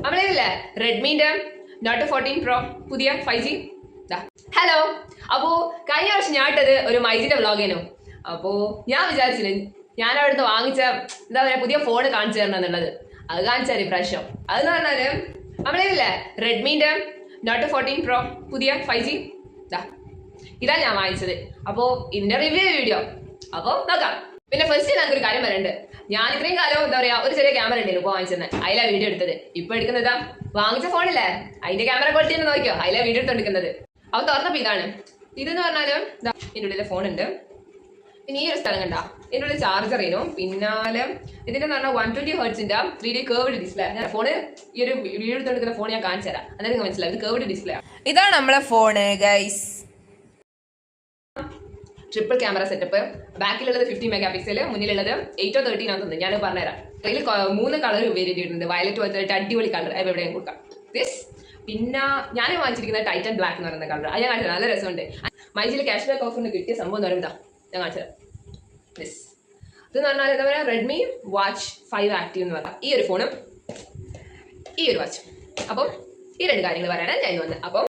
നമ്മളില്ലേ റെഡ്മിന്റെ not 14 pro പുതിയ 5G. Hello. അപ്പോ കഴിഞ്ഞ വർഷം ഞാൻ ഇട്ടത് ഒരു മൈജിന്റെ വ്ളോഗേനു. അപ്പോ ഞാൻ വിചാരിച്ചില്ല ഞാൻ അവിടുന്ന് വാങ്ങിച്ച എന്താ പറയാ പുതിയ ഫോൺ കാണിച്ചു തരണം എന്നുള്ളത്. അത് കാണിച്ചാൽ ഇപ്രാവശ്യം അതെന്ന് പറഞ്ഞാല് നമ്മളില്ലേ റെഡ്മിന്റെ നോട്ട് 14 പ്രോ പുതിയ 5G. ഇതാ ഞാൻ വാങ്ങിച്ചത്. അപ്പോ ഇതിന്റെ റിവ്യൂ വീഡിയോ അപ്പോ നോക്കാം. പിന്നെ ഫസ്റ്റ് ഞങ്ങൾക്ക് ഒരു കാര്യം പറയുന്നുണ്ട്. ഞാൻ ഇത്രയും കാലം എന്താ പറയാ ഒരു ചെറിയ ക്യാമറ ഉണ്ടായിരുന്നു ഇപ്പൊ വാങ്ങിച്ചത്, അതിലാ വീഡിയോ എടുത്തത്. ഇപ്പൊ എടുക്കുന്നതാ വാങ്ങിച്ച ഫോണില്ലേ അതിന്റെ ക്യാമറ ക്വാളിറ്റി തന്നെ നോക്കിയോ, അതിലാ വീഡിയോ എടുത്തോണ്ടിരിക്കുന്നത്. അവ തുറന്നപ്പോ ഇതാണ്. ഇതെന്ന് പറഞ്ഞാല് ഇതിന്റെ ഉള്ളിലെ ഫോൺ ഉണ്ട്. പിന്നെ ഈ ഒരു സ്ഥലം കണ്ടാ ഇതിന്റെ ഉള്ളിൽ ചാർജർ ചെയ്യുന്നു. പിന്നാലെ ഇതിന്റെ പറഞ്ഞാൽ 120 ഹെർട്സിന്റെ 3D കേർവ്ഡ് ഡിസ്പ്ലേ. ഞാൻ ഫോണ് ഈ ഒരു വീഡിയോ എടുത്തോണ്ടിരിക്കുന്ന ഫോൺ ഞാൻ കാണിച്ചു തരാം, അന്നേരം മനസ്സിലാവും ഇത് കേർവ്ഡ് ഡിസ്പ്ലേ. ഇതാണ് നമ്മളെ phone guys. Triple camera setup. ബാക്കിലുള്ളത് 50 മെഗാ പിക്സൽ, മുന്നിലുള്ളത് 8 or 13 ആണെന്ന് ഞാൻ പറഞ്ഞുതരാം. അതിൽ 3 കളർ വേരിയന്റ് ഉണ്ട്. വയലറ്റ് പോലത്തെ അടിപൊളി കളർ എവിടെയും കൊടുക്കാം. ദിസ് പിന്നെ ഞാൻ വാങ്ങിച്ചിരിക്കുന്നത് ടൈറ്റൻ ബ്ലാക്ക് എന്ന് പറയുന്ന കളർ. അത് ഞാൻ കാണിച്ചത് നല്ല രസമുണ്ട്. മൈജിയിൽ ക്യാഷ് ബാക്ക് ഓഫറിന് കിട്ടിയ സംഭവം എന്ന് പറയുന്നത് ഞാൻ കാണിച്ചത്. ദിസ് ഇതെന്ന് പറഞ്ഞാൽ എന്താ പറയുക റെഡ്മി വാച്ച് 5 ആക്റ്റീവ് എന്ന് പറയാം. ഈ ഒരു ഫോണും ഈ ഒരു വാച്ചും. അപ്പം ഈ രണ്ട് കാര്യങ്ങൾ പറയാനാണ് ഞാൻ വന്നത്. അപ്പം